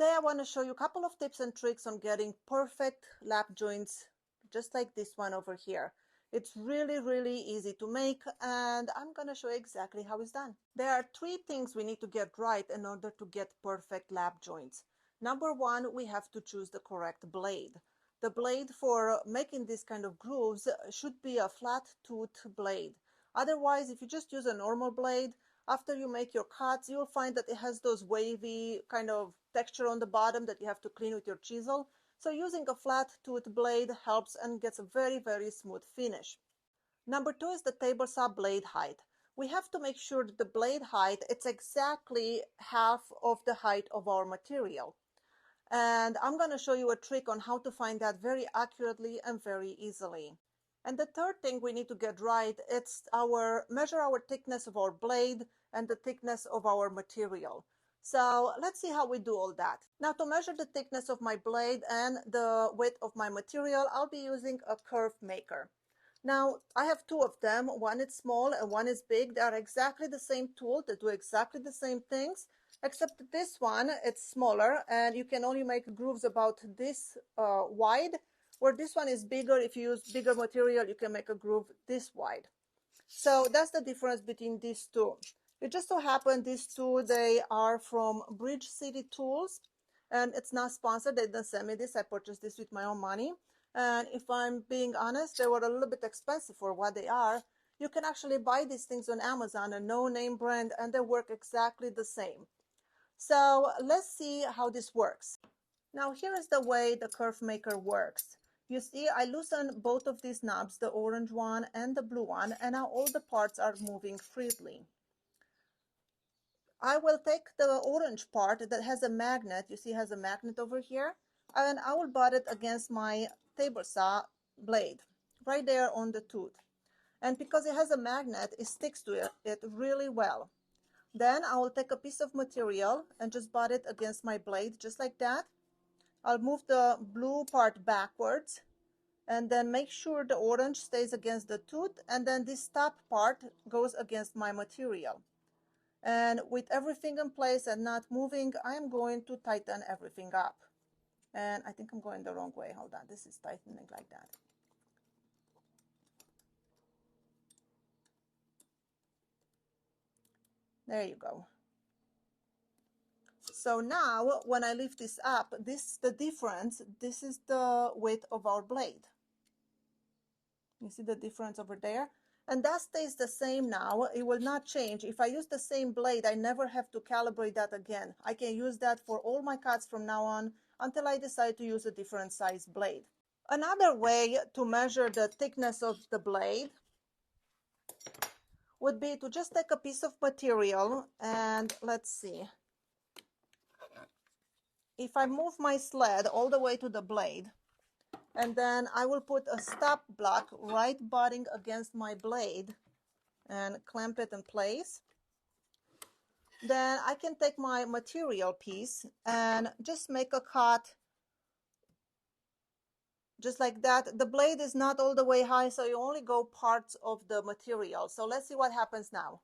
Today I want to show you a couple of tips and tricks on getting perfect lap joints, just like this one over here. It's really easy to make, and I'm going to show you exactly how it's done. There are three things we need to get right in order to get perfect lap joints. Number one, we have to choose the correct blade. The blade for making this kind of grooves should be a flat tooth blade. Otherwise, if you just use a normal blade, after you make your cuts, you'll find that it has those wavy kind of texture on the bottom that you have to clean with your chisel. So using a flat tooth blade helps and gets a very smooth finish. Number two is the table saw blade height. We have to make sure that the blade height, it's exactly half of the height of our material. And I'm going to show you a trick on how to find that very accurately and very easily. And the third thing we need to get right, it's measure our thickness of our blade and the thickness of our material. So let's see how we do all that. Now, to measure the thickness of my blade and the width of my material, I'll be using a Kerfmaker. Now, I have two of them. One is small and one is big. They are exactly the same tool. They do exactly the same things, except that this one, it's smaller and you can only make grooves about this wide, where this one is bigger. If you use bigger material, you can make a groove this wide. So that's the difference between these two. It just so happened these two, they are from Bridge City Tools, and it's not sponsored. They didn't send me this. I purchased this with my own money. And if I'm being honest, they were a little bit expensive for what they are. You can actually buy these things on Amazon, a no-name brand, and they work exactly the same. So let's see how this works. Now here is the way the Kerfmaker works. You see, I loosen both of these knobs, the orange one and the blue one, and now all the parts are moving freely. I will take the orange part that has a magnet, you see it has a magnet over here, and I will butt it against my table saw blade, right there on the tooth. And because it has a magnet, it sticks to it really well. Then I will take a piece of material and just butt it against my blade, just like that. I'll move the blue part backwards and then make sure the orange stays against the tooth, and then this top part goes against my material. And with everything in place and not moving, I am going to tighten everything up. And I think I'm going the wrong way. Hold on, this is tightening like that. There you go. So now when I lift this up, this is the difference. This is the width of our blade. You see the difference over there? And that stays the same now. It will not change. If I use the same blade, I never have to calibrate that again. I can use that for all my cuts from now on until I decide to use a different size blade. Another way to measure the thickness of the blade would be to just take a piece of material and let's see. If I move my sled all the way to the blade, and then I will put a stop block right butting against my blade and clamp it in place. Then I can take my material piece and just make a cut just like that. The blade is not all the way high, so you only go parts of the material. So let's see what happens now.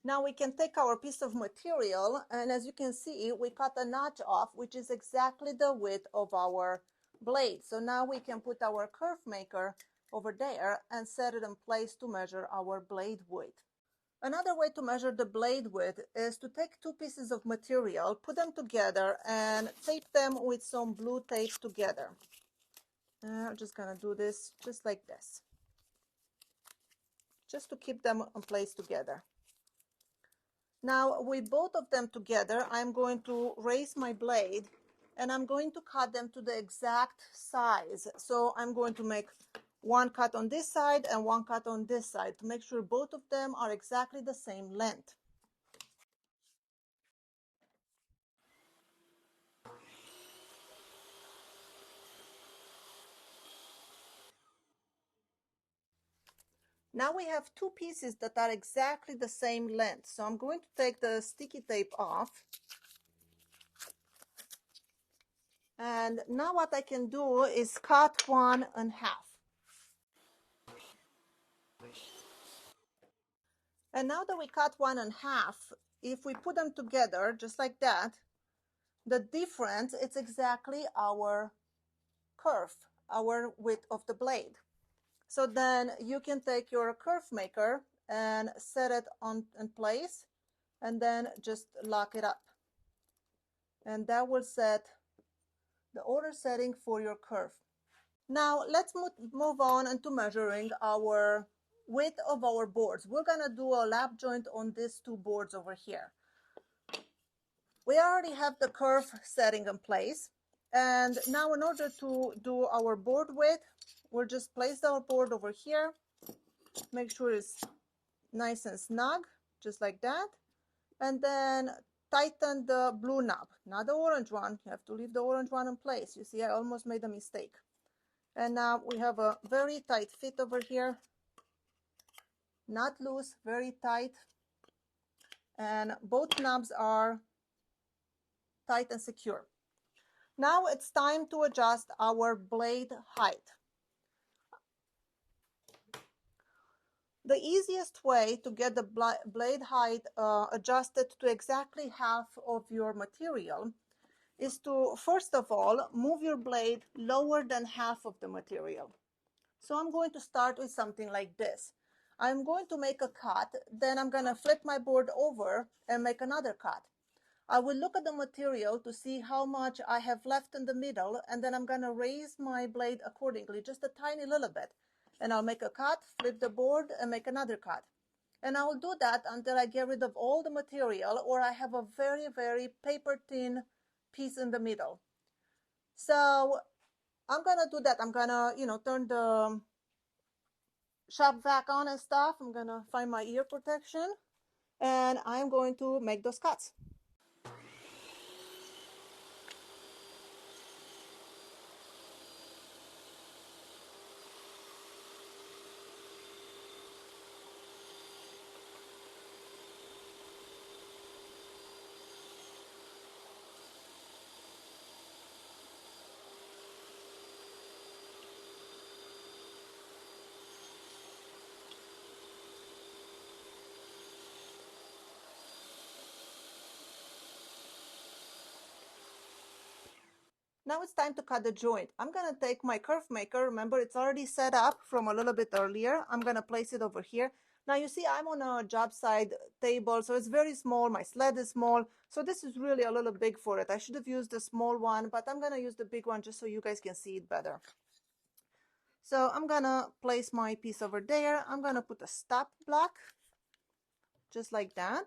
Now we can take our piece of material, and as you can see, we cut a notch off, which is exactly the width of our blade. So now we can put our Kerfmaker over there and set it in place to measure our blade width. Another way to measure the blade width is to take two pieces of material, put them together, and tape them with some blue tape together. I'm just gonna do this just like this, just to keep them in place together. Now, with both of them together, I'm going to raise my blade and I'm going to cut them to the exact size. So I'm going to make one cut on this side and one cut on this side to make sure both of them are exactly the same length. Now we have two pieces that are exactly the same length. So I'm going to take the sticky tape off. And now what I can do is cut one in half. And now that we cut one in half, if we put them together just like that, the difference, it's exactly our curve, our width of the blade. So then you can take your Kerfmaker and set it on in place and then just lock it up. And that will set the order setting for your curve. Now let's move on into measuring our width of our boards. We're gonna do a lap joint on these two boards over here. We already have the curve setting in place. And now in order to do our board width, we'll just place our board over here. Make sure it's nice and snug, just like that. And then tighten the blue knob, not the orange one. You have to leave the orange one in place. You see, I almost made a mistake. And now we have a very tight fit over here. Not loose, very tight. And both knobs are tight and secure. Now it's time to adjust our blade height. The easiest way to get the blade height adjusted to exactly half of your material is to, first of all, move your blade lower than half of the material. So I'm going to start with something like this. I'm going to make a cut, then I'm going to flip my board over and make another cut. I will look at the material to see how much I have left in the middle, and then I'm going to raise my blade accordingly, just a tiny little bit. And I'll make a cut, flip the board, and make another cut. And I will do that until I get rid of all the material, or I have a very, very paper thin piece in the middle. So I'm going to do that. I'm going to, turn the shop vac on and stuff. I'm going to find my ear protection, and I'm going to make those cuts. Now it's time to cut the joint. I'm going to take my Kerfmaker. Remember, it's already set up from a little bit earlier. I'm going to place it over here. Now you see I'm on a job site table, so it's very small. My sled is small, so this is really a little big for it. I should have used the small one, but I'm going to use the big one just so you guys can see it better. So I'm going to place my piece over there. I'm going to put a stop block, just like that.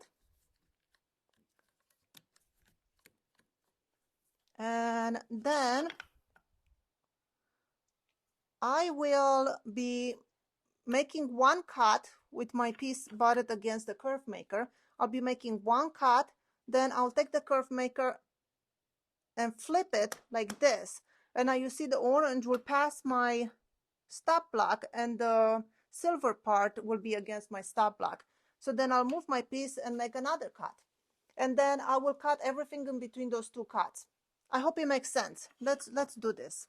And then I will be making one cut with my piece butted against the Kerfmaker. I'll be making one cut, then I'll take the Kerfmaker and flip it like this. And now you see the orange will pass my stop block and the silver part will be against my stop block. So then I'll move my piece and make another cut. And then I will cut everything in between those two cuts. I hope it makes sense. Let's do this.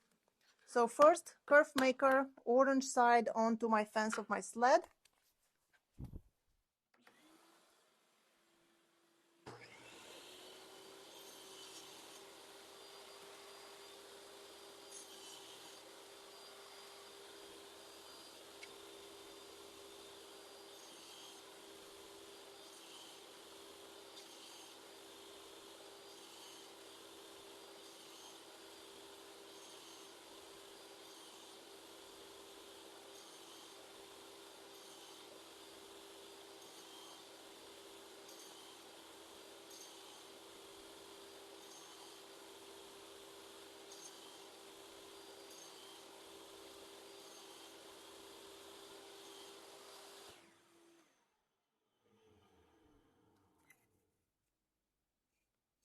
So first, Kerfmaker, orange side onto my fence of my sled.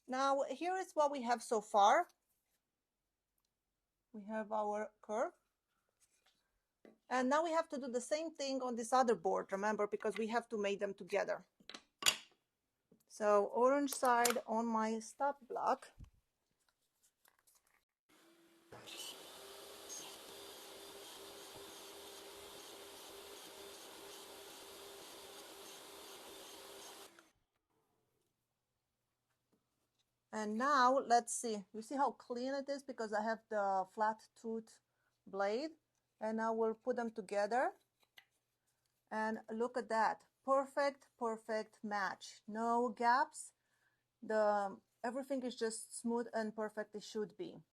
Now here is what we have so far. We have our curve. And now we have to do the same thing on this other board, remember, because we have to make them together. So orange side on my stop block. And now let's see, you see how clean it is because I have the flat tooth blade. And now we'll put them together. And look at that, perfect match, no gaps. Everything is just smooth and perfect. It should be.